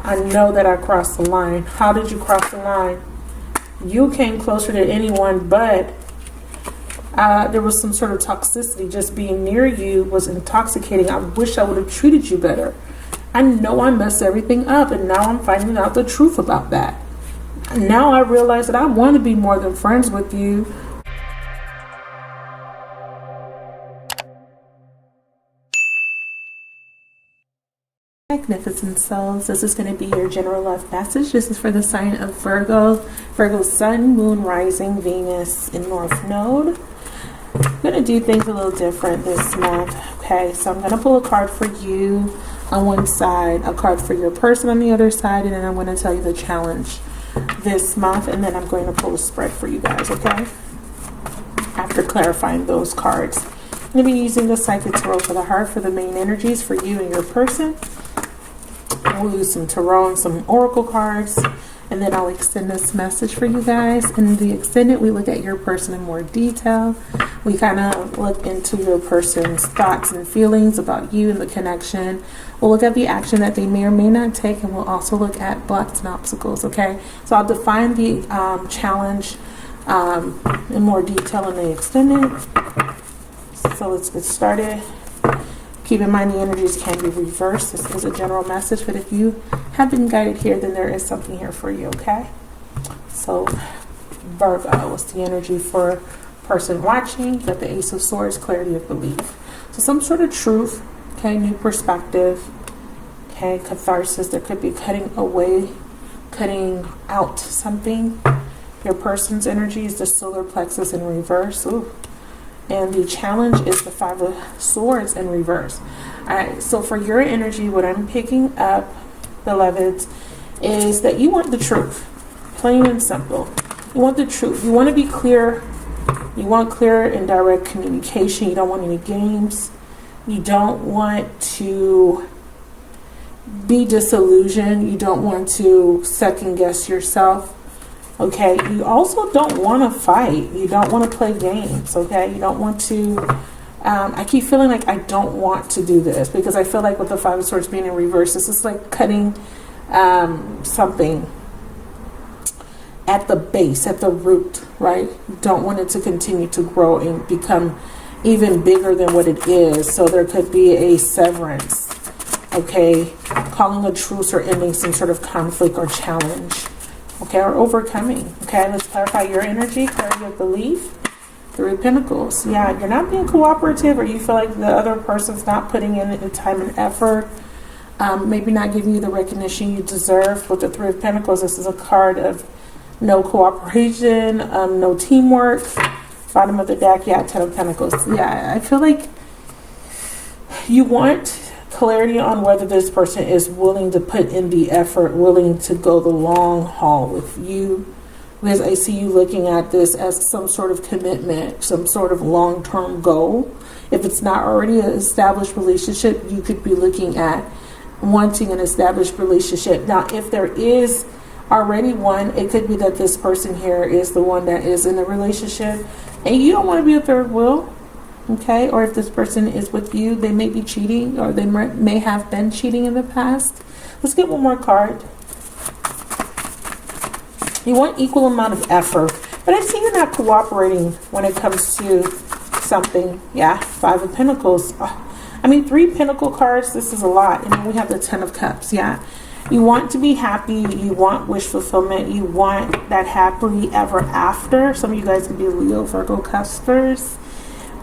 I know that I crossed the line. How did you cross the line? You came closer to anyone, but there was some sort of toxicity. Just being near you was intoxicating. I wish I would have treated you better. I know I messed everything up, and now I'm finding out the truth about that. Now I realize that I want to be more than friends with you. Magnificent souls, this is going to be your general love message. This is for the sign of Virgo. Virgo sun, moon, rising, Venus in North Node. I'm going to do things a little different this month. Okay, so I'm going to pull a card for you on one side, a card for your person on the other side, and then I'm going to tell you the challenge this month, and then I'm going to pull a spread for you guys, okay? After clarifying those cards. I'm going to be using the Psychic Tarot for the heart for the main energies for you and your person. We'll use some tarot and some oracle cards, and then I'll extend this message for you guys. In the extended, we look at your person in more detail. We kind of look into your person's thoughts and feelings about you and the connection. We'll look at the action that they may or may not take, and we'll also look at blocks and obstacles, okay? So I'll define the challenge in more detail in the extended. So let's get started. Keep in mind the energies can be reversed. This is a general message, but if you have been guided here, then there is something here for you, okay? So Virgo, what's the energy for person watching? Got the Ace of Swords, clarity of belief. So some sort of truth, okay, new perspective, okay, catharsis. There could be cutting away, cutting out something. Your person's energy is the solar plexus in reverse. Ooh. And the challenge is the Five of Swords in reverse. All right, so for your energy, what I'm picking up, beloveds, is that you want the truth. Plain and simple. You want the truth. You want to be clear. You want clear and direct communication. You don't want any games. You don't want to be disillusioned. You don't want to second guess yourself. Okay, you also don't want to fight. You don't want to play games, okay? You don't want to, I keep feeling like I don't want to do this because I feel like with the Five of Swords being in reverse, this is like cutting something at the base, at the root, right? You don't want it to continue to grow and become even bigger than what it is. So there could be a severance, okay? Calling a truce or ending some sort of conflict or challenge. Okay, or overcoming. Okay, let's clarify your energy, clarity of belief. Three of Pentacles. Yeah, you're not being cooperative, or you feel like the other person's not putting in the time and effort. Maybe not giving you the recognition you deserve. With the Three of Pentacles, this is a card of no cooperation, no teamwork. Bottom of the deck, yeah, Ten of Pentacles. Yeah, I feel like you want clarity on whether this person is willing to put in the effort, willing to go the long haul with you. Because I see you looking at this as some sort of commitment, some sort of long-term goal. If it's not already an established relationship, you could be looking at wanting an established relationship. Now, if there is already one, it could be that this person here is the one that is in a relationship and you don't want to be a third wheel. Okay, or if this person is with you, they may be cheating, or they may have been cheating in the past. Let's get one more card. You want equal amount of effort, but I see you're not cooperating when it comes to something. Yeah, Five of Pentacles. I mean, Three Pentacle cards, this is a lot. And then we have the Ten of Cups. Yeah, you want to be happy. You want wish fulfillment. You want that happily ever after. Some of you guys can be Leo, Virgo, Cuspers.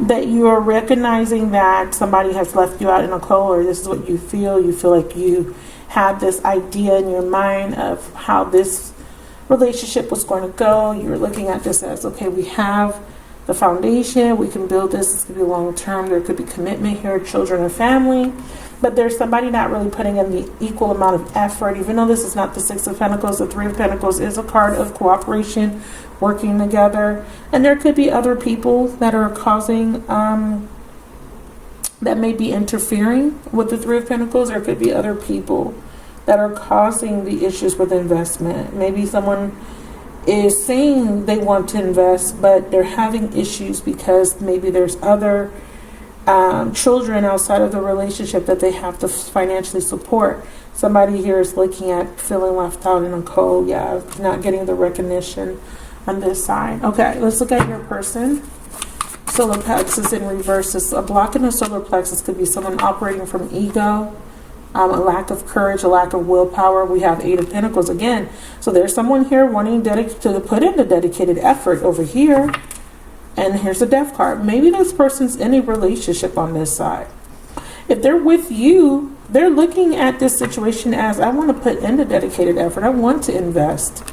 That you are recognizing that somebody has left you out in a cold, or this is what you feel. You feel like you have this idea in your mind of how this relationship was going to go. You're looking at this as, okay, we have the foundation. We can build this. This could be long term. There could be commitment here, children and family. But there's somebody not really putting in the equal amount of effort. Even though this is not the Six of Pentacles, the Three of Pentacles is a card of cooperation, working together. And there could be other people that are causing, that may be interfering with the Three of Pentacles. There could be other people that are causing the issues with investment. Maybe someone is saying they want to invest, but they're having issues because maybe there's other children outside of the relationship that they have to financially support. Somebody here is looking at feeling left out in a cold, yeah, not getting the recognition on this side. Okay, let's look at your person. Solar plexus in reverse. Is a block in the solar plexus could be someone operating from ego, a lack of courage, a lack of willpower. We have Eight of Pentacles again. So there's someone here wanting to put in the dedicated effort over here. And here's a Death card. Maybe this person's in a relationship on this side. If they're with you, they're looking at this situation as, I want to put in the dedicated effort. I want to invest.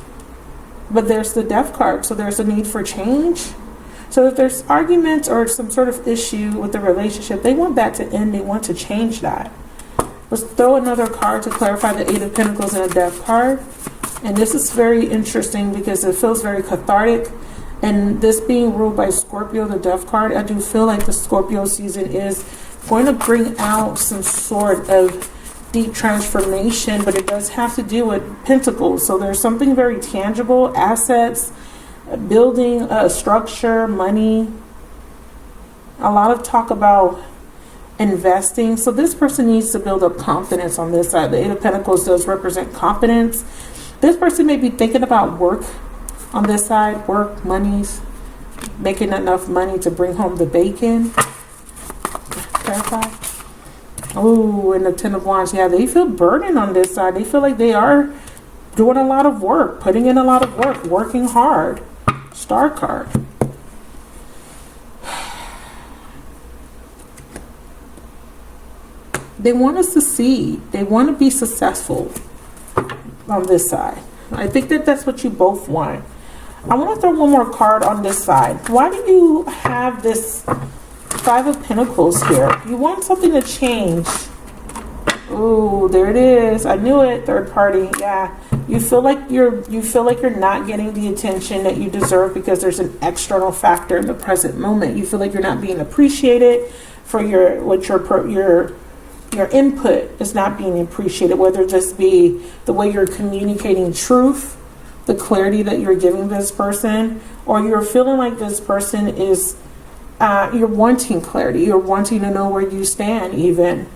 But there's the Death card. So there's a need for change. So if there's arguments or some sort of issue with the relationship, they want that to end. They want to change that. Let's throw another card to clarify the Eight of Pentacles and a Death card. And this is very interesting because it feels very cathartic. And this being ruled by Scorpio, the Death card, I do feel like the Scorpio season is going to bring out some sort of deep transformation, but it does have to do with Pentacles. So there's something very tangible, assets, building a structure, money, a lot of talk about investing. So this person needs to build up confidence on this side. The Eight of Pentacles does represent confidence. This person may be thinking about work on this side, work, monies, making enough money to bring home the bacon. Clarify. Oh, and the Ten of Wands. Yeah, they feel burdened on this side. They feel like they are doing a lot of work, putting in a lot of work, working hard. Star card. They want to succeed. They want to be successful on this side. I think that that's what you both want. I want to throw one more card on this side. Why do you have this Five of Pentacles here? You want something to change. Oh, there it is. I knew it. Third party. Yeah. You feel like you're not getting the attention that you deserve because there's an external factor in the present moment. You feel like you're not being appreciated for your input is not being appreciated, whether this be the way you're communicating truth, the clarity that you're giving this person, or you're feeling like this person is you're wanting clarity, you're wanting to know where you stand even.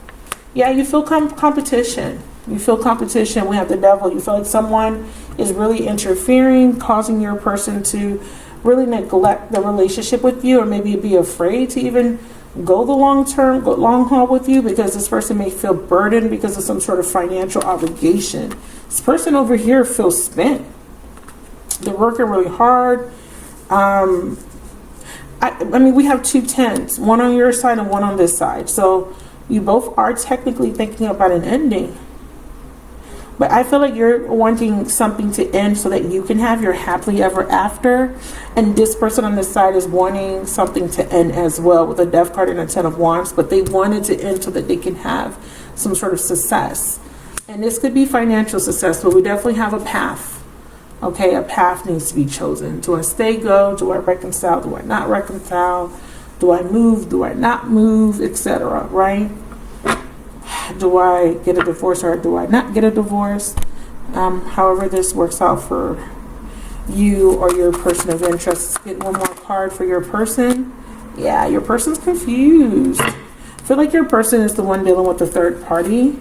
Yeah, you feel competition. You feel competition. We have the Devil. You feel like someone is really interfering, causing your person to really neglect the relationship with you, or maybe be afraid to even go the long haul with you, because this person may feel burdened because of some sort of financial obligation. This person over here feels spent. They're working really hard. I mean, we have two tens, one on your side and one on this side. So you both are technically thinking about an ending. But I feel like you're wanting something to end so that you can have your happily ever after. And this person on this side is wanting something to end as well, with a Death card and a Ten of Wands. But they wanted to end so that they can have some sort of success. And this could be financial success, but we definitely have a path. Okay, a path needs to be chosen. Do I stay, go? Do I reconcile? Do I not reconcile? Do I move? Do I not move? Etc. Right? Do I get a divorce or do I not get a divorce? However this works out for you or your person of interest. Let's get one more card for your person. Yeah, your person's confused. I feel like your person is the one dealing with the third party,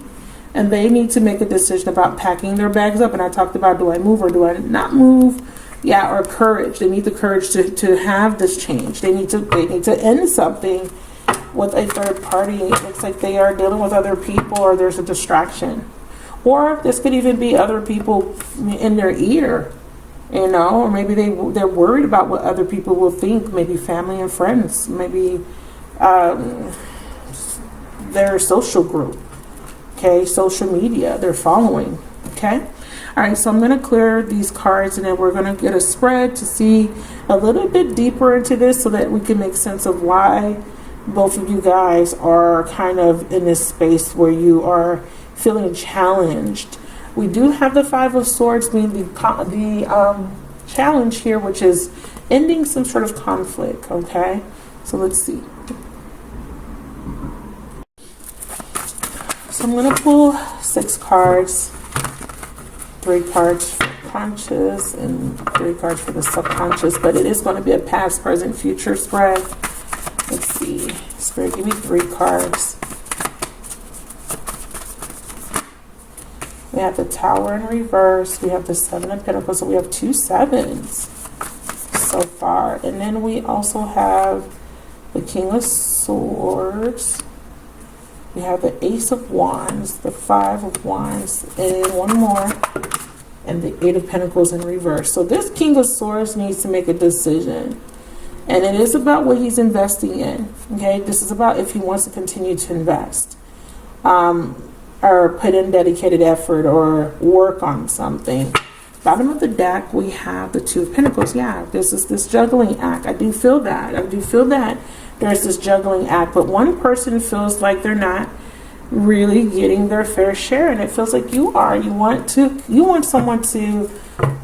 and they need to make a decision about packing their bags up. And I talked about, do I move or do I not move? Yeah, or courage. They need the courage to have this change. They need to end something with a third party. It looks like they are dealing with other people, or there's a distraction. Or this could even be other people in their ear, you know, or maybe they're worried about what other people will think, maybe family and friends, maybe their social group, okay, social media, they're following, okay? All right, so I'm going to clear these cards, and then we're going to get a spread to see a little bit deeper into this so that we can make sense of why both of you guys are kind of in this space where you are feeling challenged. We do have the Five of Swords being the challenge here, which is ending some sort of conflict, okay? So let's see. So I'm going to pull 6 cards, 3 cards for conscious and 3 cards for the subconscious, but it is going to be a past, present, future spread. Let's see. Let's Spirit, give me 3 cards. We have the Tower in reverse. We have the 7 of Pentacles. So we have 2 sevens so far. And then we also have the King of Swords. We have the Ace of Wands, the 5 of Wands, and one more. And the 8 of Pentacles in reverse. So this King of Swords needs to make a decision. And it is about what he's investing in. Okay, this is about if he wants to continue to invest. Or put in dedicated effort or work on something. Bottom of the deck, we have the 2 of Pentacles. Yeah, this is this juggling act. I do feel that. I do feel that there's this juggling act. But one person feels like they're not really getting their fair share. And it feels like you are. You want someone to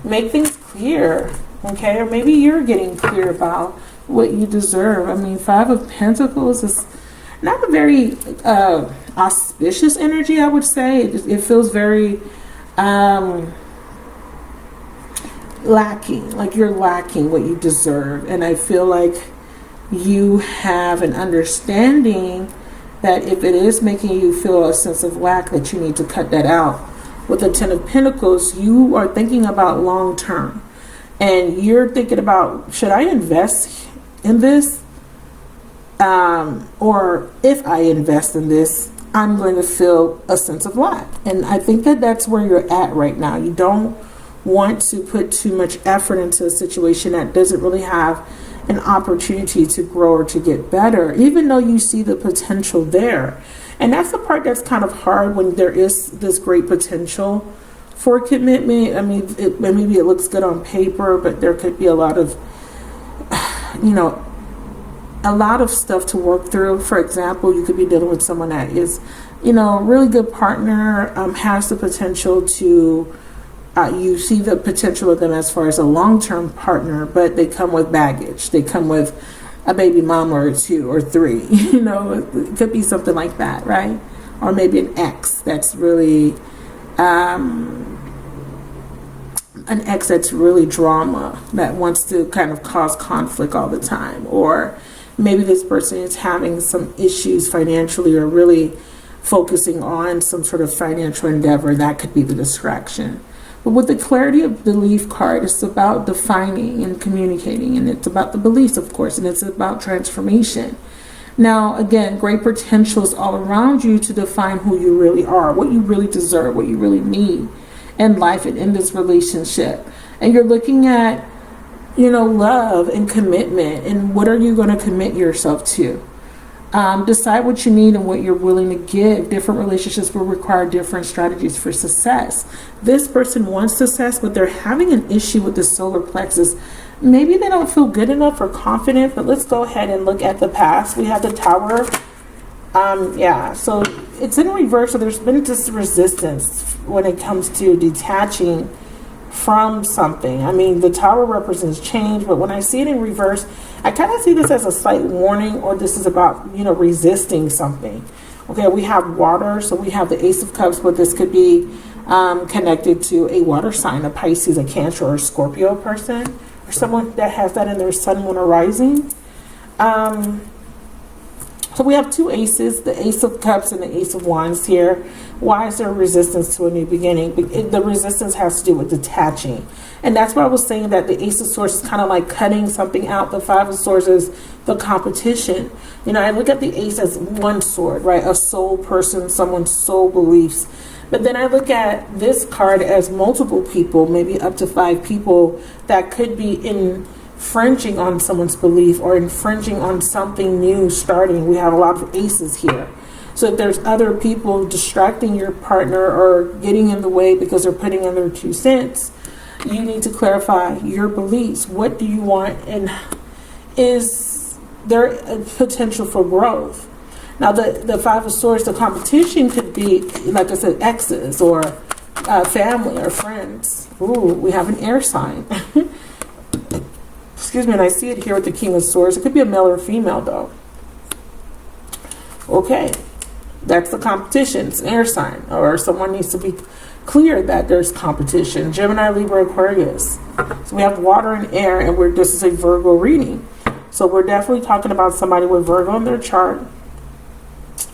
make things clear. Okay? Or maybe you're getting clear about what you deserve. I mean, 5 of Pentacles is not a very auspicious energy, I would say. It feels very lacking, like you're lacking what you deserve. And I feel like you have an understanding that if it is making you feel a sense of lack, that you need to cut that out. With the 10 of Pentacles, you are thinking about long term. And you're thinking about, should I invest in this? Or if I invest in this, I'm going to feel a sense of lack. And I think that that's where you're at right now. You don't want to put too much effort into a situation that doesn't really have an opportunity to grow or to get better, even though you see the potential there. And that's the part that's kind of hard when there is this great potential for commitment. I mean, maybe it looks good on paper, but there could be a lot of, a lot of stuff to work through. For example, you could be dealing with someone that is, a really good partner, has the potential to, you see the potential of them as far as a long-term partner, but they come with baggage. They come with a baby mama or 2 or 3, it could be something like that, right? Or maybe an ex that's really, an ex that's really drama, that wants to kind of cause conflict all the time. Or maybe this person is having some issues financially or really focusing on some sort of financial endeavor. That could be the distraction. But with the clarity of the Leaf card, it's about defining and communicating. And it's about the beliefs, of course. And it's about transformation. Now, again, great potential is all around you to define who you really are, what you really deserve, what you really need in life and in this relationship. And you're looking at, love and commitment, and what are you going to commit yourself to? Decide what you need and what you're willing to give. Different relationships will require different strategies for success. This person wants success, but they're having an issue with the solar plexus. Maybe they don't feel good enough or confident, but let's go ahead and look at the past. We have the Tower. So it's in reverse. So there's been this resistance when it comes to detaching from something. I mean, the Tower represents change, but when I see it in reverse, I kind of see this as a slight warning, or this is about, resisting something. Okay, we have water, so we have the Ace of Cups, but this could be connected to a water sign, a Pisces, a Cancer, or a Scorpio person, or someone that has that in their sun, moon, or rising. So we have 2 aces, the Ace of Cups and the Ace of Wands here. Why is there resistance to a new beginning? The resistance has to do with detaching. And that's why I was saying that the Ace of Swords is kind of like cutting something out. The 5 of Swords is the competition. I look at the Ace as one sword, right? A soul person, someone's soul beliefs. But then I look at this card as multiple people, maybe up to 5 people that could be infringing on someone's belief or infringing on something new starting. We have a lot of aces here. So if there's other people distracting your partner or getting in the way because they're putting in their 2 cents, you need to clarify your beliefs. What do you want, and is there a potential for growth? Now the 5 of Swords, the competition could be, like I said, exes or family or friends. Ooh, we have an air sign. Excuse me, and I see it here with the King of Swords. It could be a male or female, though. Okay, that's the competition. It's an air sign, or someone needs to be clear that there's competition. Gemini, Libra, Aquarius. So we have water and air, and this is a Virgo reading. So we're definitely talking about somebody with Virgo in their chart.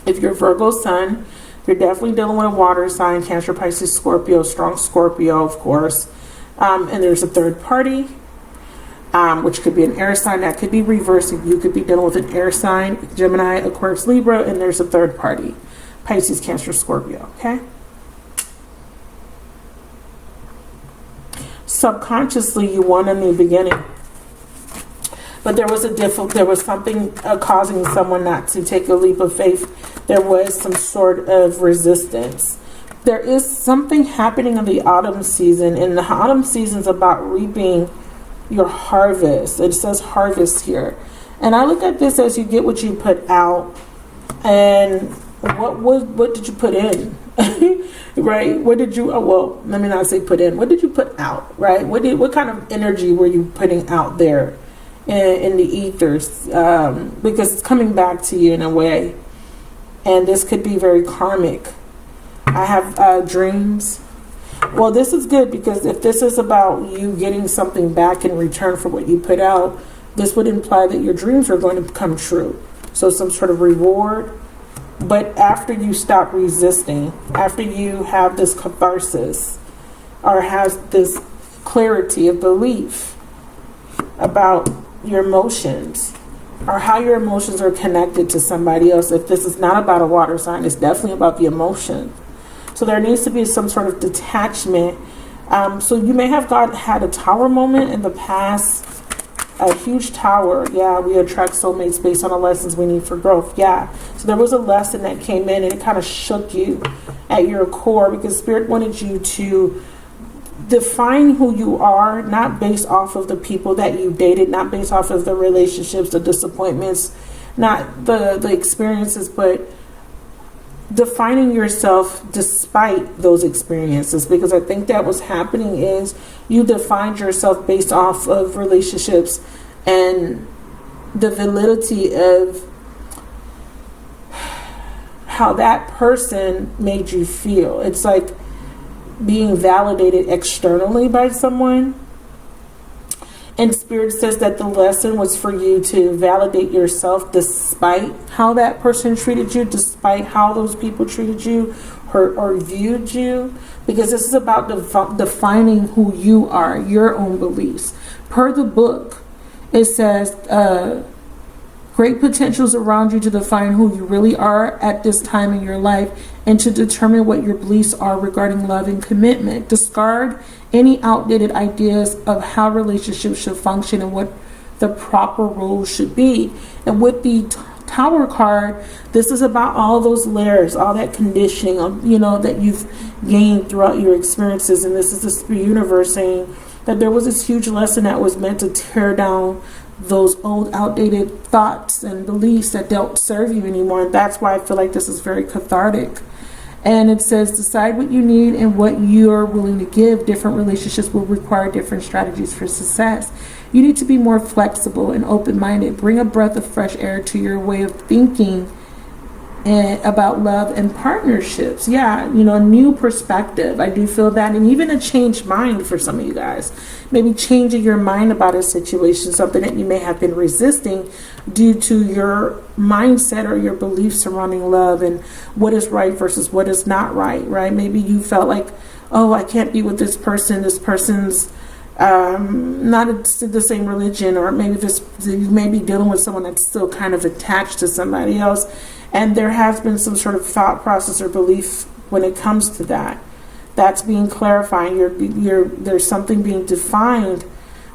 If you're Virgo sun, you're definitely dealing with a water sign, Cancer, Pisces, Scorpio, strong Scorpio, of course. And there's a third party, which could be an air sign. That could be reversed. You could be dealing with an air sign, Gemini, Aquarius, Libra, and there's a third party, Pisces, Cancer, Scorpio, okay? Subconsciously, you want a new beginning. But there was something causing someone not to take a leap of faith. There was some sort of resistance. There is something happening in the autumn season, and the autumn season is about reaping your harvest. It says harvest here. And I look at this as you get what you put out. And what did you put in? Right? What did you, well, let me not say put in. What did you put out? Right? What kind of energy were you putting out there in the ethers? Because it's coming back to you in a way. And this could be very karmic. I have dreams. Well, this is good because if this is about you getting something back in return for what you put out, this would imply that your dreams are going to come true. So some sort of reward. But after you stop resisting, after you have this catharsis or have this clarity of belief about your emotions or how your emotions are connected to somebody else, if this is not about a water sign, it's definitely about the emotion. So there needs to be some sort of detachment. So you may have had a tower moment in the past, a huge tower. Yeah, we attract soulmates based on the lessons we need for growth. Yeah. So there was a lesson that came in and it kind of shook you at your core because Spirit wanted you to define who you are, not based off of the people that you dated, not based off of the relationships, the disappointments, not the experiences, but defining yourself despite those experiences, because I think that what's happening is you defined yourself based off of relationships and the validity of how that person made you feel. It's like being validated externally by someone. And Spirit says that the lesson was for you to validate yourself despite how that person treated you, despite how those people treated you or viewed you. Because this is about defining who you are, your own beliefs. Per the book, it says, great potentials around you to define who you really are at this time in your life and to determine what your beliefs are regarding love and commitment. Discard any outdated ideas of how relationships should function and what the proper roles should be. And with the Tower card, this is about all those layers, all that conditioning, that you've gained throughout your experiences. And this is the universe saying that there was this huge lesson that was meant to tear down those old outdated thoughts and beliefs that don't serve you anymore. And that's why I feel like this is very cathartic. And it says, decide what you need and what you're willing to give. Different relationships will require different strategies for success. You need to be more flexible and open-minded. Bring a breath of fresh air to your way of thinking about love and partnerships. Yeah, a new perspective. I do feel that. And even a changed mind for some of you guys. Maybe changing your mind about a situation, something that you may have been resisting due to your mindset or your beliefs surrounding love and what is right versus what is not right? Maybe you felt like, oh, I can't be with this person. This person's not the same religion, or maybe you may be dealing with someone that's still kind of attached to somebody else. And there has been some sort of thought process or belief when it comes to that. That's being clarified. There's something being defined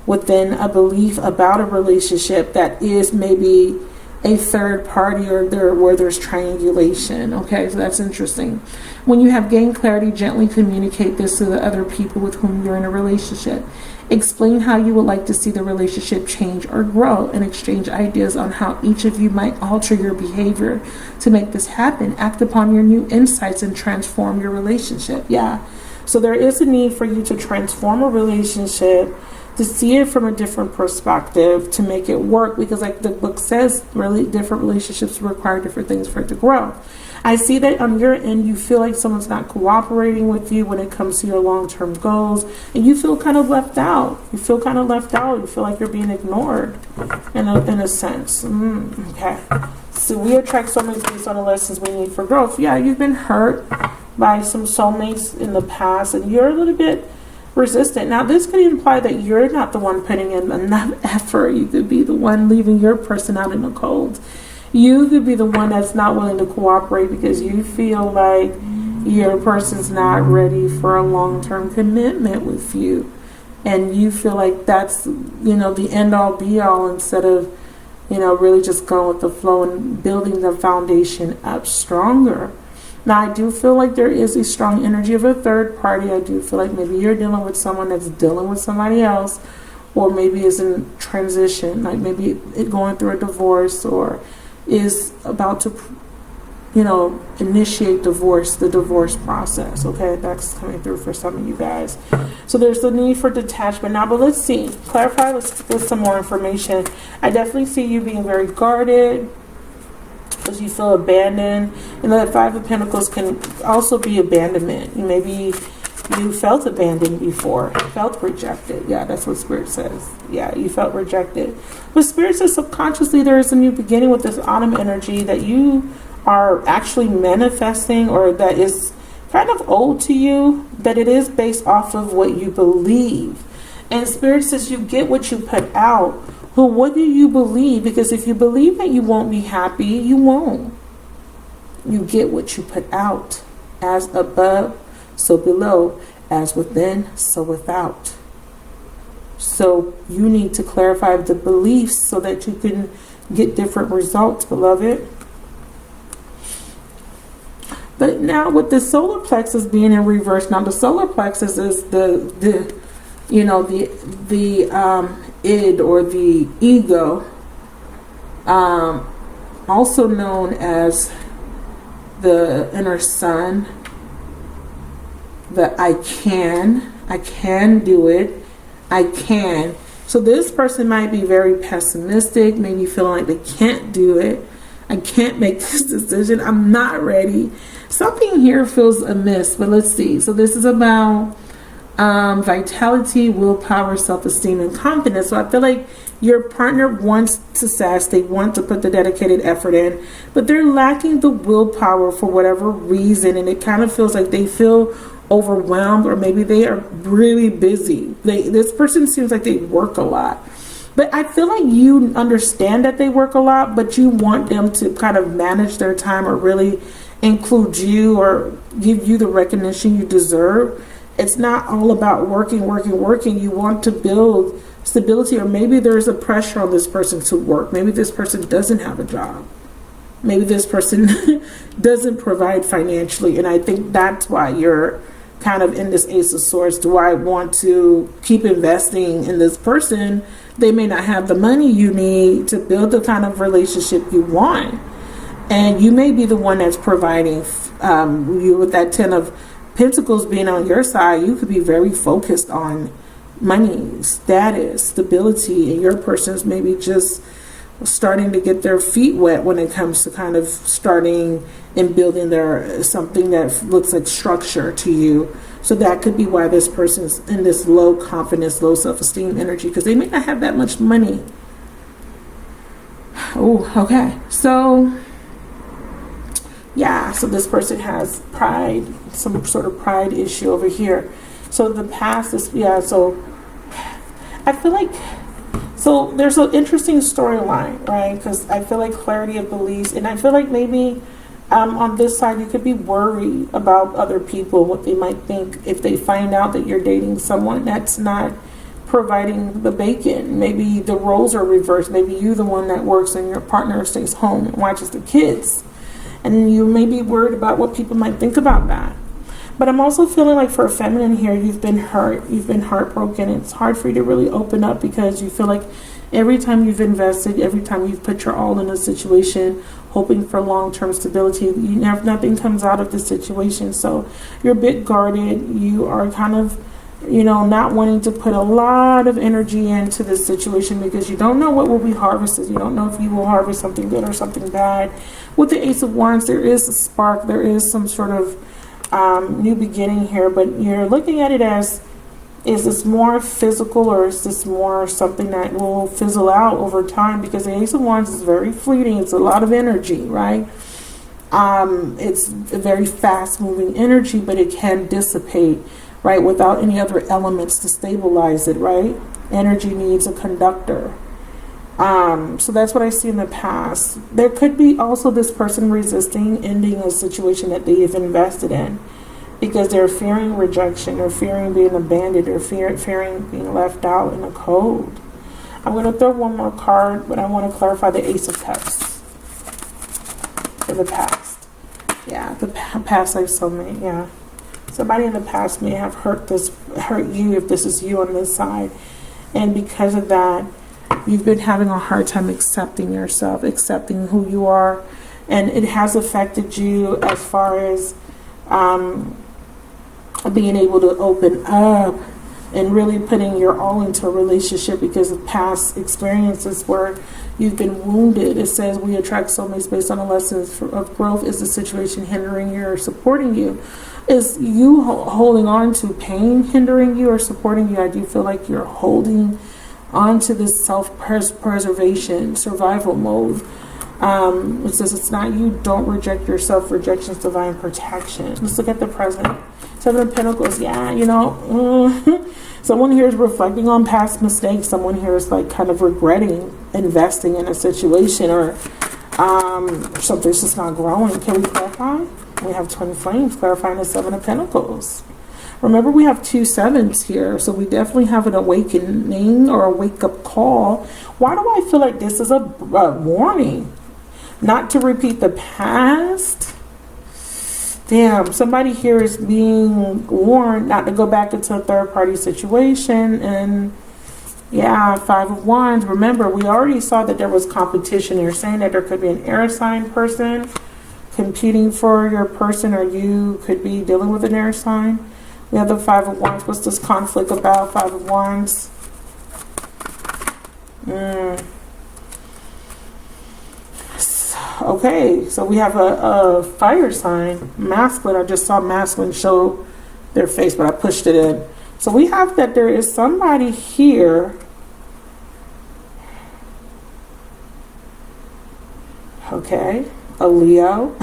within a belief about a relationship that is maybe a third party or where there's triangulation. Okay, so that's interesting. When you have gained clarity, gently communicate this to the other people with whom you're in a relationship. Explain how you would like to see the relationship change or grow and exchange ideas on how each of you might alter your behavior to make this happen. Act upon your new insights and transform your relationship. Yeah. So there is a need for you to transform a relationship, to see it from a different perspective, to make it work, because like the book says, really different relationships require different things for it to grow. I see that on your end, you feel like someone's not cooperating with you when it comes to your long-term goals, and you feel kind of left out. You feel like you're being ignored in a sense. Okay. So we attract soulmates based on the lessons we need for growth. Yeah, you've been hurt by some soulmates in the past, and you're a little bit resistant. Now, this could imply that you're not the one putting in enough effort. You could be the one leaving your person out in the cold. You could be the one that's not willing to cooperate because you feel like your person's not ready for a long-term commitment with you. And you feel like that's, the end-all be-all instead of, really just going with the flow and building the foundation up stronger. Now, I do feel like there is a strong energy of a third party. I do feel like maybe you're dealing with someone that's dealing with somebody else, or maybe is in transition, like maybe going through a divorce, or is about to, initiate the divorce process. Okay, that's coming through for some of you guys. So there's the need for detachment now, but let's see. Clarify with some more information. I definitely see you being very guarded, because you feel abandoned. And the Five of Pentacles can also be abandonment. Maybe you felt abandoned before, felt rejected. Yeah, that's what Spirit says. Yeah, you felt rejected. But Spirit says subconsciously there is a new beginning with this autumn energy that you are actually manifesting, or that is kind of old to you, that it is based off of what you believe. And Spirit says you get what you put out. Well, what do you believe? Because if you believe that you won't be happy, you won't. You get what you put out. As above, so below. As within, so without. So you need to clarify the beliefs so that you can get different results, beloved. But now with the solar plexus being in reverse, now the solar plexus is the id, or the ego, also known as the inner sun, the I can do it, I can. So this person might be very pessimistic, maybe feeling like they can't do it. I can't make this decision. I'm not ready. Something here feels amiss, but let's see. So this is about vitality, willpower, self-esteem, and confidence. So I feel like your partner wants to sass, they want to put the dedicated effort in, but they're lacking the willpower for whatever reason, and it kind of feels like they feel overwhelmed, or maybe they are really busy. This person seems like they work a lot. But I feel like you understand that they work a lot, but you want them to kind of manage their time, or really include you, or give you the recognition you deserve. It's not all about working. You want to build stability, or maybe there's a pressure on this person to work. Maybe this person doesn't have a job. Maybe this person doesn't provide financially. And I think that's why you're kind of in this Ace of Swords. Do I want to keep investing in this person? They may not have the money you need to build the kind of relationship you want. And you may be the one that's providing. You, with that 10 of Pentacles being on your side, you could be very focused on money, status, stability, and your person's maybe just starting to get their feet wet when it comes to kind of starting and building their something that looks like structure to you. So that could be why this person's in this low confidence, low self-esteem energy, because they may not have that much money. Oh, okay. So yeah, so this person has pride, some sort of pride issue over here. So the past is, so I feel like, so there's an interesting storyline, right? Because I feel like clarity of beliefs, and I feel like maybe on this side you could be worried about other people, what they might think if they find out that you're dating someone that's not providing the bacon. Maybe the roles are reversed. Maybe you're the one that works and your partner stays home and watches the kids. And you may be worried about what people might think about that. But I'm also feeling like for a feminine here, you've been hurt. You've been heartbroken. It's hard for you to really open up because you feel like every time you've invested, every time you've put your all in a situation, hoping for long-term stability, nothing comes out of the situation. So you're a bit guarded. You are kind of, not wanting to put a lot of energy into this situation because you don't know what will be harvested. You don't know if you will harvest something good or something bad. With the Ace of Wands, there is a spark. There is some sort of new beginning here, but you're looking at it as Is this more physical, or is this more something that will fizzle out over time? Because the Ace of Wands is very fleeting. It's a lot of energy, right? It's a very fast-moving energy, but it can dissipate, right, without any other elements to stabilize it, right? Energy needs a conductor. So that's what I see in the past. There could be also this person resisting ending a situation that they've invested in, because they're fearing rejection, or fearing being abandoned, or fearing being left out in the cold. I'm going to throw one more card, but I want to clarify the Ace of Cups for the past. Yeah, the past life soulmate, yeah. Somebody in the past may have hurt you, if this is you on this side. And because of that, you've been having a hard time accepting yourself, accepting who you are. And it has affected you as far as being able to open up and really putting your all into a relationship, because of past experiences where you've been wounded. It says we attract soulmates based on the lessons of growth. Is the situation hindering you or supporting you? Is you holding on to pain hindering you or supporting you? I do feel like you're holding on to this self-preservation, survival mode. It says it's not you. Don't reject yourself. Rejection is divine protection. Let's look at the present. Seven of Pentacles. Yeah, you know, someone here is reflecting on past mistakes. Someone here is like kind of regretting investing in a situation, or something's just not growing. Can we clarify? We have twin flames clarifying the Seven of Pentacles. Remember, we have 2 sevens here, so we definitely have an awakening or a wake-up call. Why do I feel like this is a warning? Not to repeat the past. Damn, somebody here is being warned not to go back into a third-party situation. And yeah, 5 of Wands. Remember, we already saw that there was competition. You're saying that there could be an air sign person competing for your person, or you could be dealing with an air sign. We have the 5 of Wands. What's this conflict about? 5 of Wands. Okay, so we have a fire sign, masculine. I just saw masculine show their face, but I pushed it in. So we have that there is somebody here. Okay, a Leo.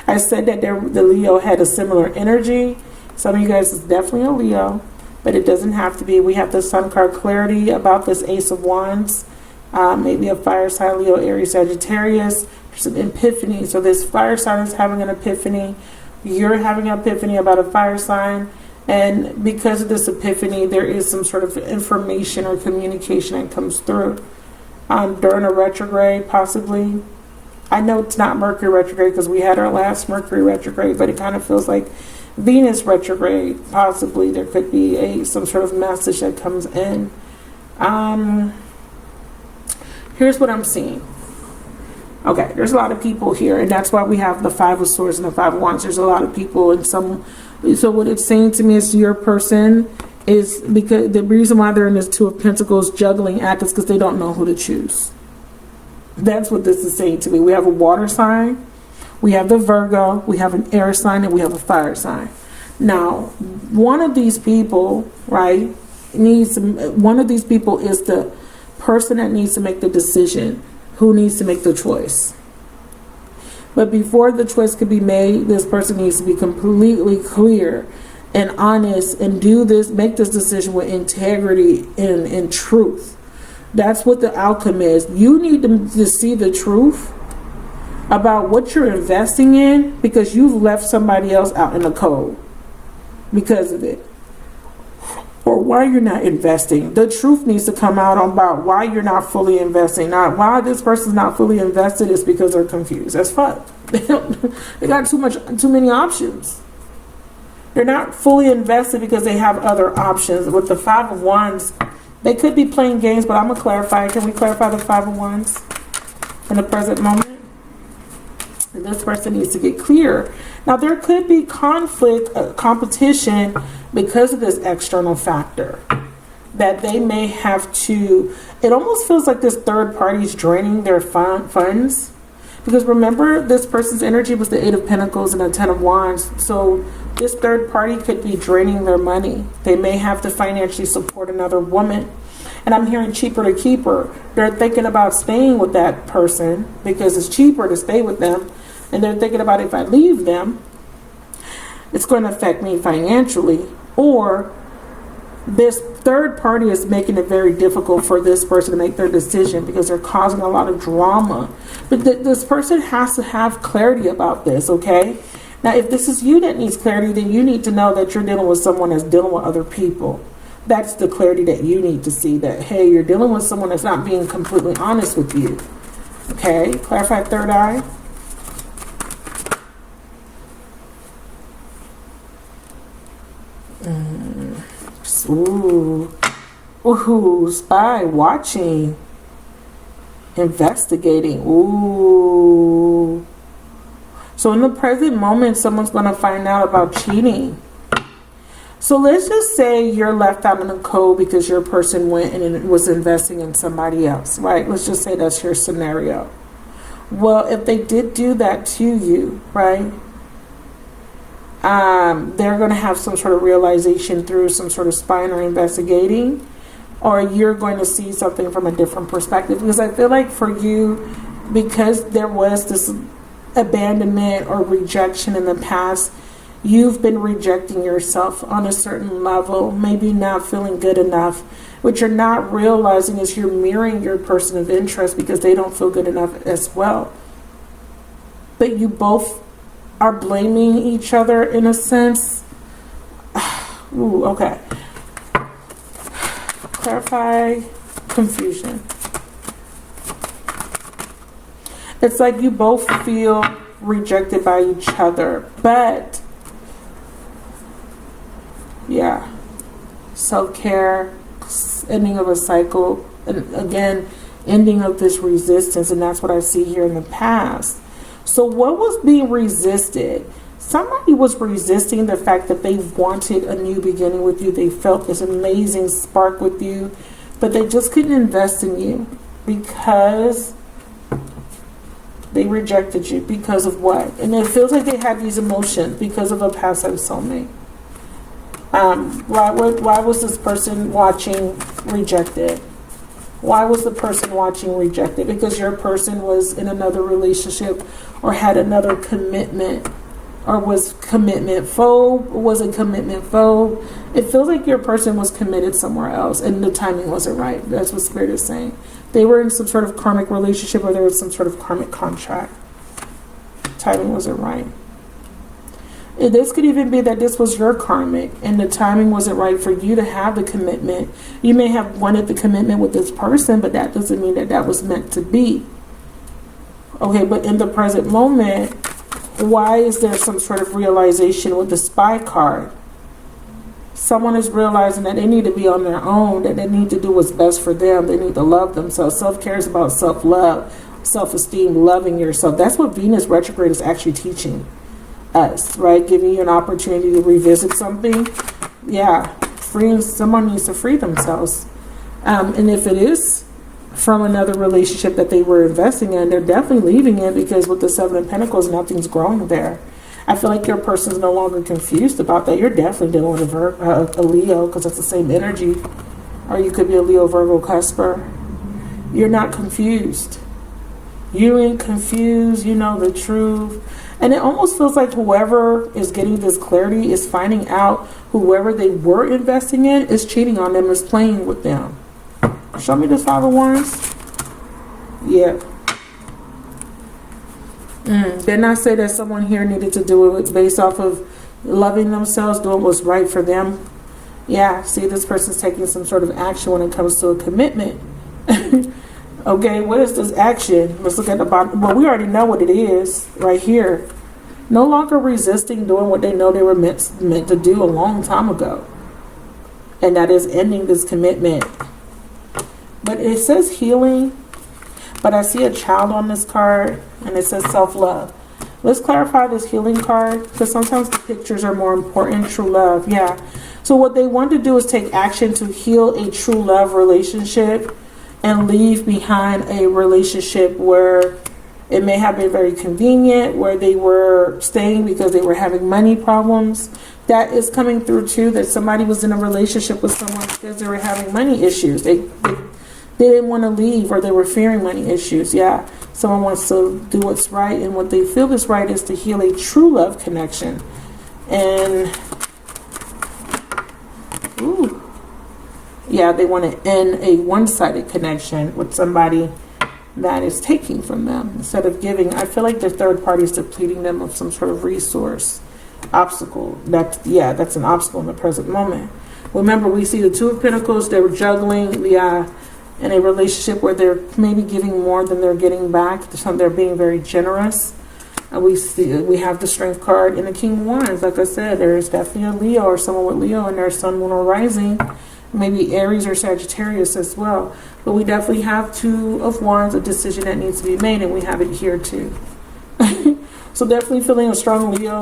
I said that the Leo had a similar energy. Some of you guys is definitely a Leo, but it doesn't have to be. We have the Sun card, clarity about this Ace of Wands. Maybe a fire sign, Leo, Aries, Sagittarius. There's an epiphany. So this fire sign is having an epiphany. You're having an epiphany about a fire sign. And because of this epiphany, there is some sort of information or communication that comes through. During a retrograde, possibly. I know it's not Mercury retrograde because we had our last Mercury retrograde, but it kind of feels like Venus retrograde. Possibly there could be some sort of message that comes in. Here's what I'm seeing. Okay, there's a lot of people here, and that's why we have the 5 of Swords and the 5 of Wands. There's a lot of people, and so what it's saying to me is your person is, because the reason why they're in this 2 of Pentacles juggling act is because they don't know who to choose. That's what this is saying to me. We have a water sign, we have the Virgo, we have an air sign, and we have a fire sign. Now, one of these people, right, one of these people is the person that needs to make the decision, who needs to make the choice. But before the choice could be made, this person needs to be completely clear and honest and make this decision with integrity and truth. That's what the outcome is. You need to see the truth about what you're investing in, because you've left somebody else out in the cold because of it. Or why you're not investing. The truth needs to come out about why you're not fully investing. Not why this person's not fully invested is because they're confused as fuck. They got too many options. They're not fully invested because they have other options. With the 5 of Wands, they could be playing games, but I'm gonna clarify. Can we clarify the 5 of Wands in the present moment? And this person needs to get clear. Now there could be conflict, competition, because of this external factor that they may have to. It almost feels like this third party is draining their funds, Because remember, this person's energy was the Eight of Pentacles and the Ten of Wands. So this third party could be draining their money. They may have to financially support another woman. And I'm hearing cheaper to keep her. They're thinking about staying with that person because it's cheaper to stay with them. And they're thinking about, if I leave them, it's going to affect me financially. Or this third party is making it very difficult for this person to make their decision because they're causing a lot of drama. But this person has to have clarity about this, okay? Now, if this is you that needs clarity, then you need to know that you're dealing with someone that's dealing with other people. That's the clarity that you need to see, that, hey, you're dealing with someone that's not being completely honest with you. Okay, clarify third eye. Ooh, spy, watching, investigating. Ooh. So in the present moment, someone's going to find out about cheating. So let's just say you're left out in the cold because your person went and was investing in somebody else, right? Let's just say that's your scenario. Well, if they did do that to you, right? They're going to have some sort of realization through some sort of spying or investigating, or you're going to see something from a different perspective. Because I feel like for you, because there was this abandonment or rejection in the past, you've been rejecting yourself on a certain level, maybe not feeling good enough. What you're not realizing is you're mirroring your person of interest because they don't feel good enough as well. But you both are blaming each other in a sense. Ooh, okay. Clarify confusion. It's like you both feel rejected by each other, but yeah, self-care, ending of a cycle, and again, ending of this resistance, and that's what I see here in the past. So what was being resisted? Somebody was resisting the fact that they wanted a new beginning with you. They felt this amazing spark with you, but they just couldn't invest in you because they rejected you. Because of what? And it feels like they had these emotions because of a past life soulmate. Why was this person watching rejected? Why was the person watching rejected? Because your person was in another relationship or had another commitment, or was commitment phobe, or was a commitment phobe. It feels like your person was committed somewhere else and the timing wasn't right. That's what Spirit is saying. They were in some sort of karmic relationship, or there was some sort of karmic contract. Timing wasn't right. This could even be that this was your karmic and the timing wasn't right for you to have the commitment. You may have wanted the commitment with this person, but that doesn't mean that that was meant to be. Okay, but in the present moment, why is there some sort of realization with the spy card? Someone is realizing that they need to be on their own, that they need to do what's best for them. They need to love themselves. Self-care is about self-love, self-esteem, loving yourself. That's what Venus retrograde is actually teaching us, right? Giving you an opportunity to revisit something. Yeah, someone needs to free themselves. And if it is from another relationship that they were investing in, they're definitely leaving it, because with the Seven of Pentacles, nothing's growing there. I feel like your person's no longer confused about that. You're definitely dealing with a Leo, because it's the same energy. Or you could be a Leo, Virgo, Cusper. You're not confused. You ain't confused. You know the truth. And it almost feels like whoever is getting this clarity is finding out whoever they were investing in is cheating on them, is playing with them. Show me this Five of Wands. Yeah. Didn't I say that someone here needed to do it based off of loving themselves, doing what's right for them? Yeah, see, this person's taking some sort of action when it comes to a commitment. Okay, what is this action? Let's look at the bottom. Well, we already know what it is right here. No longer resisting doing what they know they were meant to do a long time ago. And that is ending this commitment. But it says healing. But I see a child on this card, and it says self-love. Let's clarify this healing card, because sometimes the pictures are more important. True love, yeah. So what they want to do is take action to heal a true love relationship and leave behind a relationship where It may have been very convenient where they were staying because they were having money problems. That is coming through too, that somebody was in a relationship with someone because they were having money issues. They didn't want to leave, or they were fearing money issues. Yeah, someone wants to do what's right, and what they feel is right is to heal a true love connection. And ooh, yeah, they want to end a one-sided connection with somebody that is taking from them instead of giving. I feel like the third party is depleting them of some sort of resource, obstacle. That's an obstacle in the present moment. Remember, we see the Two of Pentacles. They were juggling in a relationship where they're maybe giving more than they're getting back. They're being very generous. We have the Strength card and the King of Wands. Like I said, there's definitely a Leo or someone with Leo in their Sun, Moon, or Rising. Maybe Aries or Sagittarius as well. But we definitely have Two of Wands, a decision that needs to be made, and we have it here too. So definitely feeling a strong Leo.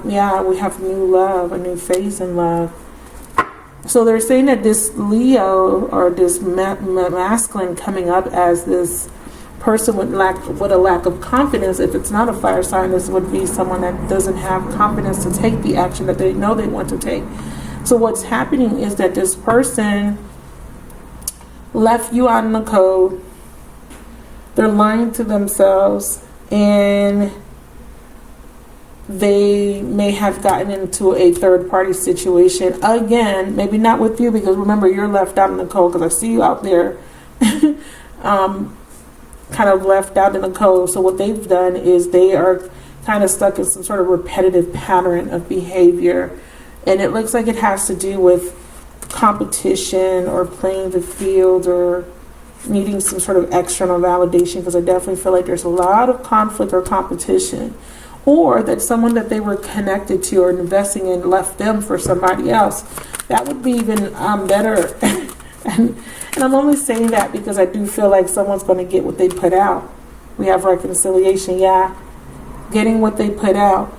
We have new love, a new phase in love. So they're saying that this Leo, or this masculine coming up as this person with a lack of confidence, if it's not a fire sign, this would be someone that doesn't have confidence to take the action that they know they want to take. So what's happening is that this person left you out in the cold. They're lying to themselves, and they may have gotten into a third party situation. Again, maybe not with you, because remember, you're left out in the cold, because I see you out there kind of left out in the cold. So what they've done is they are kind of stuck in some sort of repetitive pattern of behavior. And it looks like it has to do with competition or playing the field or needing some sort of external validation, because I definitely feel like there's a lot of conflict or competition. Or that someone that they were connected to or investing in left them for somebody else. That would be even better. and I'm only saying that because I do feel like someone's going to get what they put out. We have reconciliation, getting what they put out.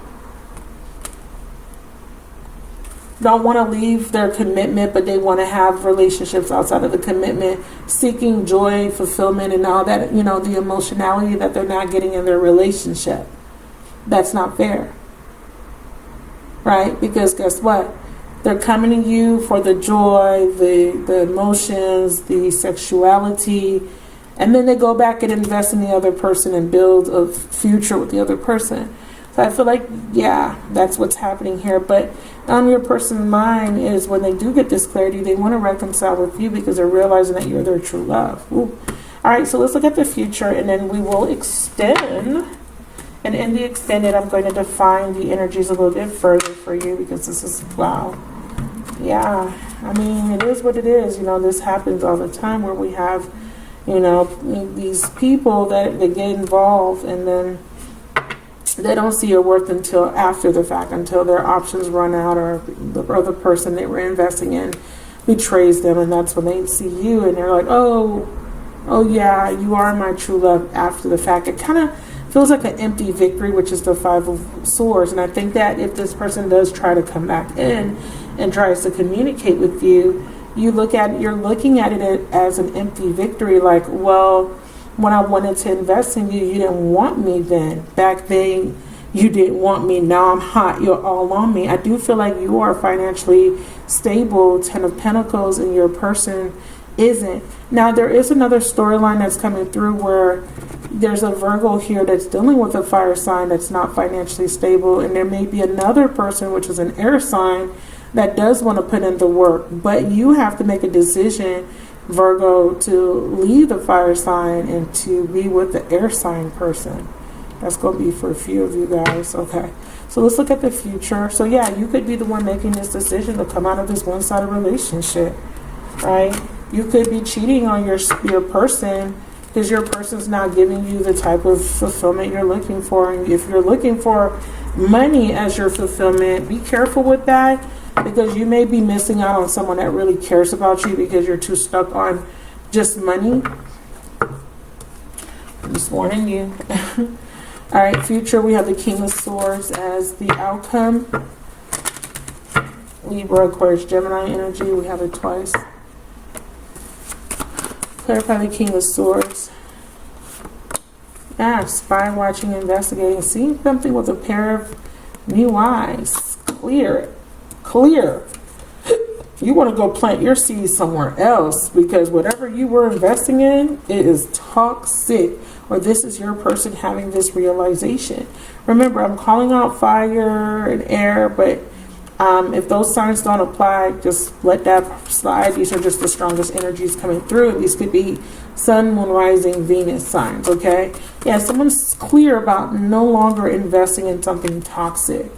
Don't want to leave their commitment, but they want to have relationships outside of the commitment, seeking joy, fulfillment, and all that, the emotionality that they're not getting in their relationship. That's not fair, right? Because guess what? They're coming to you for the joy, the emotions, the sexuality, and then they go back and invest in the other person and build a future with the other person. So I feel like, that's what's happening here. But on your person's mind is when they do get this clarity, they want to reconcile with you because they're realizing that you're their true love. Ooh. All right, so let's look at the future, and then we will extend. And in the extended, I'm going to define the energies a little bit further for you, because this is, wow. Yeah, I mean, it is what it is. This happens all the time where we have, these people that they get involved, and then they don't see your worth until after the fact, until their options run out, or the other person they were investing in betrays them, and that's when they see you and they're like, oh yeah, you are my true love after the fact. It kind of feels like an empty victory, which is the Five of Swords. And I think that if this person does try to come back in and tries to communicate with you, you're looking at it as an empty victory. Like, well, when I wanted to invest in you, you didn't want me then. Back then, you didn't want me. Now I'm hot. You're all on me. I do feel like you are financially stable, Ten of Pentacles, and your person isn't. Now, there is another storyline that's coming through where there's a Virgo here that's dealing with a fire sign that's not financially stable, and there may be another person, which is an air sign, that does want to put in the work, but you have to make a decision, Virgo, to leave the fire sign and to be with the air sign person. That's going to be for a few of you guys. Okay, so let's look at the future. So you could be the one making this decision to come out of this one-sided relationship, right? You could be cheating on your person because your person's not giving you the type of fulfillment you're looking for. And if you're looking for money as your fulfillment, be careful with that, because you may be missing out on someone that really cares about you because you're too stuck on just money. I'm just warning you. All right, future, we have the King of Swords as the outcome. Libra, Aquarius, Gemini energy. We have it twice. Clarify the King of Swords. past, spy watching, investigating, seeing something with a pair of new eyes. Clear. You want to go plant your seeds somewhere else, because whatever you were investing in, it is toxic, or this is your person having this realization. Remember, I'm calling out fire and air, but if those signs don't apply, just let that slide. These are just the strongest energies coming through. These could be Sun, Moon, Rising, Venus signs, okay? Yeah, someone's clear about no longer investing in something toxic.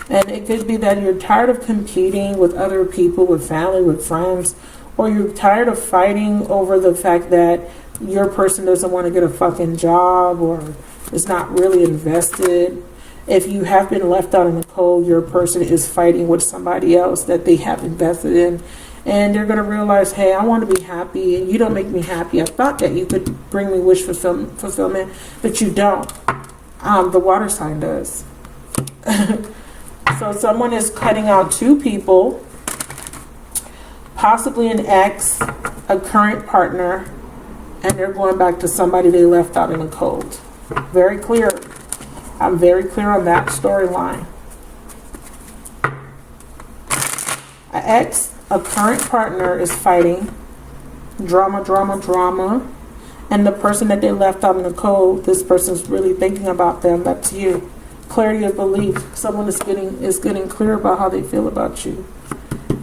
And it could be that you're tired of competing with other people, with family, with friends, or you're tired of fighting over the fact that your person doesn't want to get a fucking job or is not really invested. If you have been left out in the cold, your person is fighting with somebody else that they have invested in. And they're going to realize, hey, I want to be happy and you don't make me happy. I thought that you could bring me wish fulfillment, but you don't. The water sign does. So someone is cutting out two people, possibly an ex, a current partner, and they're going back to somebody they left out in the cold. Very clear. I'm very clear on that storyline. An ex, a current partner is fighting. Drama. And the person that they left out in the cold, this person's really thinking about them. That's you. Clarity of belief. Someone is getting clear about how they feel about you.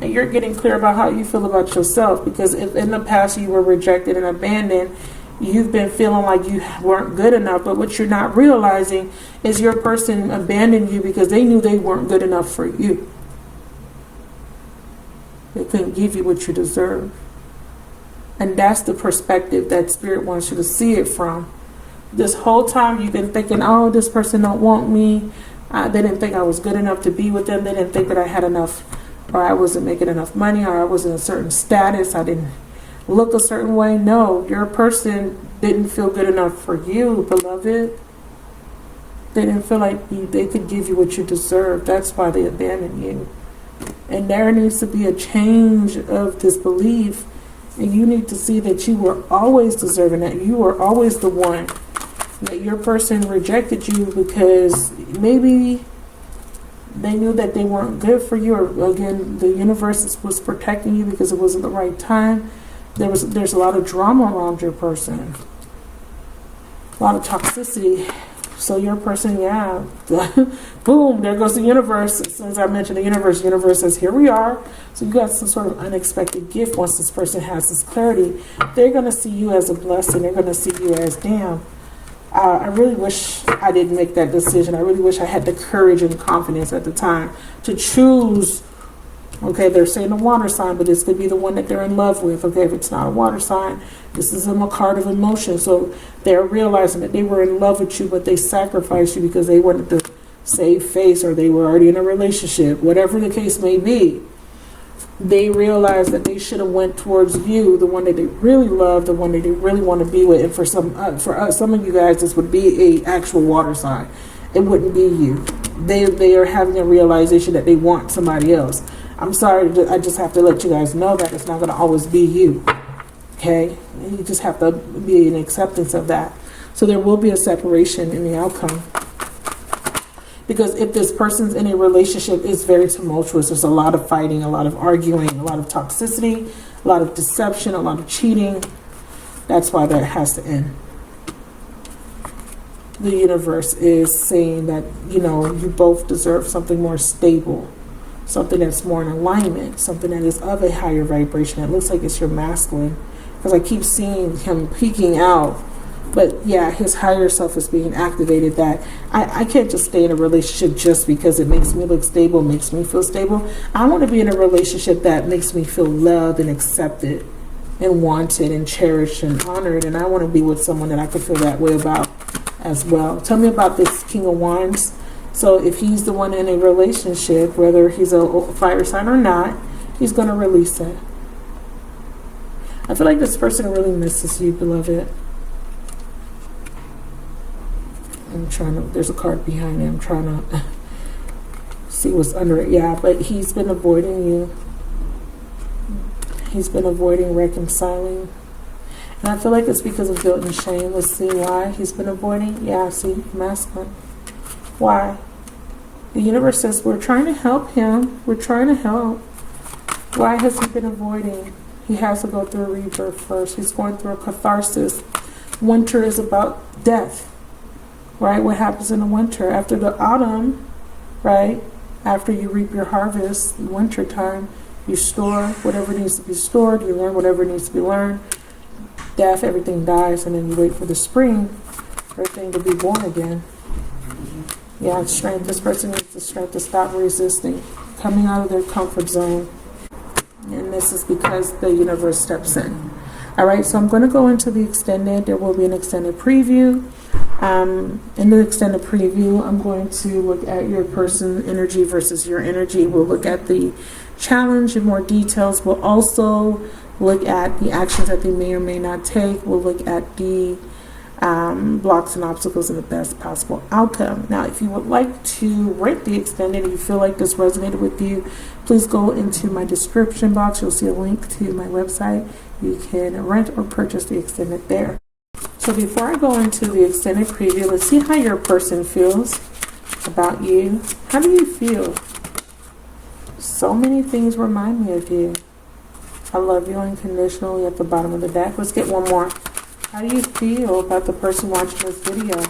And you're getting clear about how you feel about yourself, because if in the past you were rejected and abandoned, you've been feeling like you weren't good enough. But what you're not realizing is your person abandoned you because they knew they weren't good enough for you. They couldn't give you what you deserve. And that's the perspective that Spirit wants you to see it from. This whole time you've been thinking, oh, this person don't want me. They didn't think I was good enough to be with them. They didn't think that I had enough, or I wasn't making enough money, or I was in a certain status. I didn't look a certain way. No, your person didn't feel good enough for you, beloved. They didn't feel like they could give you what you deserve. That's why they abandoned you. And there needs to be a change of this belief. And you need to see that you were always deserving, that you were always the one. That your person rejected you because maybe they knew that they weren't good for you, or again, the universe was protecting you because it wasn't the right time. There's a lot of drama around your person, a lot of toxicity. So your person, yeah, boom, there goes the universe. As soon as I mentioned the universe says, here we are. So you got some sort of unexpected gift. Once this person has this clarity, they're going to see you as a blessing. They're going to see you as, damn, I really wish I didn't make that decision. I really wish I had the courage and confidence at the time to choose. Okay, they're saying a water sign, but this could be the one that they're in love with. Okay, if it's not a water sign, this is a card of emotion. So they're realizing that they were in love with you, but they sacrificed you because they wanted to save face, or they were already in a relationship. Whatever the case may be, they realized that they should have went towards you, the one that they really love, the one that they really want to be with. And for some of you guys, this would be a actual water sign. It wouldn't be you. They are having a realization that they want somebody else. I'm sorry, I just have to let you guys know that it's not going to always be you. Okay? You just have to be in acceptance of that. So there will be a separation in the outcome. Because if this person's in a relationship, it's very tumultuous. There's a lot of fighting, a lot of arguing, a lot of toxicity, a lot of deception, a lot of cheating. That's why that has to end. The universe is saying that, you both deserve something more stable. Something that's more in alignment, something that is of a higher vibration. It looks like it's your masculine, because I keep seeing him peeking out. But yeah, his higher self is being activated, that I can't just stay in a relationship just because it makes me look stable, makes me feel stable. I want to be in a relationship that makes me feel loved and accepted and wanted and cherished and honored. And I want to be with someone that I could feel that way about as well. Tell me about this King of Wands. So if he's the one in a relationship, whether he's a fire sign or not, he's going to release it. I feel like this person really misses you, beloved. There's a card behind it. I'm trying to see what's under it. Yeah, but he's been avoiding you. He's been avoiding reconciling. And I feel like it's because of guilt and shame. Let's see why he's been avoiding. Yeah, see, masculine. Why? The universe says we're trying to help him. We're trying to help. Why has he been avoiding? He has to go through a rebirth first. He's going through a catharsis. Winter is about death, right? What happens in the winter? After the autumn, right? After you reap your harvest, winter time, you store whatever needs to be stored. You learn whatever needs to be learned. Death, everything dies, and then you wait for the spring for everything to be born again. Yeah, it's strength. This person needs the strength to stop resisting, coming out of their comfort zone. And this is because the universe steps in. All right, so I'm going to go into the extended. There will be an extended preview. In the extended preview, I'm going to look at your person's energy versus your energy. We'll look at the challenge in more details. We'll also look at the actions that they may or may not take. We'll look at the blocks and obstacles and the best possible outcome. Now, if you would like to rent the extended, if you feel like this resonated with you, please go into my description box. You'll see a link to my website. You can rent or purchase the extended there. So before I go into the extended preview, let's see how your person feels about you. How do you feel? So many things remind me of you. I love you unconditionally at the bottom of the deck. Let's get one more. How do you feel about the person watching this video?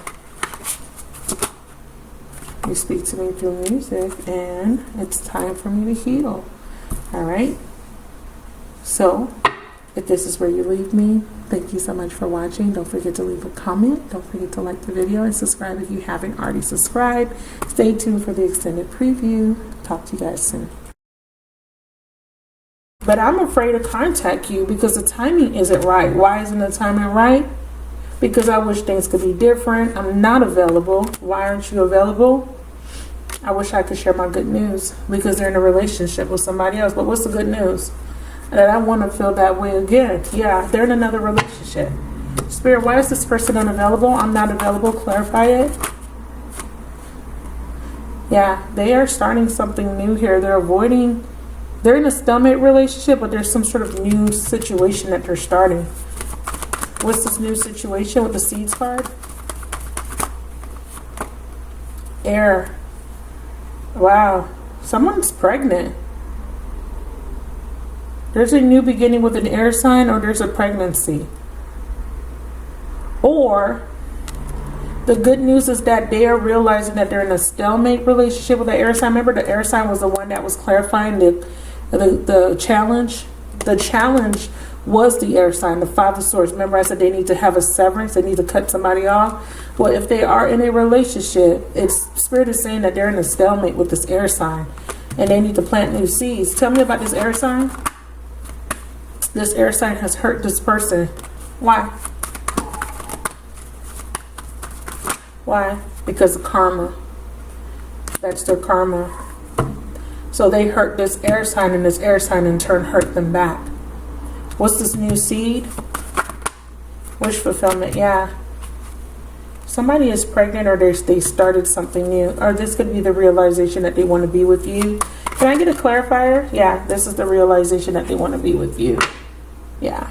You speak to me through music, and it's time for me to heal. All right? So, if this is where you leave me, thank you so much for watching. Don't forget to leave a comment. Don't forget to like the video and subscribe if you haven't already subscribed. Stay tuned for the extended preview. Talk to you guys soon. But I'm afraid to contact you because the timing isn't right. Why isn't the timing right? Because I wish things could be different. I'm not available. Why aren't you available? I wish I could share my good news because they're in a relationship with somebody else. But what's the good news? That I want to feel that way again. Yeah, they're in another relationship. Spirit, why is this person unavailable? I'm not available. Clarify it. Yeah, they are starting something new here. They're in a stalemate relationship, but there's some sort of new situation that they're starting. What's this new situation with the Seeds card? Air. Wow. Someone's pregnant. There's a new beginning with an air sign, or there's a pregnancy. Or the good news is that they are realizing that they're in a stalemate relationship with the air sign. Remember, the air sign was the one that was clarifying the challenge. The challenge was the air sign, the Five of Swords. Remember I said they need to have a severance, they need to cut somebody off. Well, if they are in a relationship, Spirit is saying that they're in a stalemate with this air sign and they need to plant new seeds. Tell me about this air sign. This air sign has hurt this person. Why? Why? Because of karma. That's their karma. So they hurt this air sign, and this air sign in turn hurt them back. What's this new seed? Wish fulfillment. Yeah. Somebody is pregnant, or they started something new. Or this could be the realization that they want to be with you. Can I get a clarifier? Yeah, this is the realization that they want to be with you. Yeah.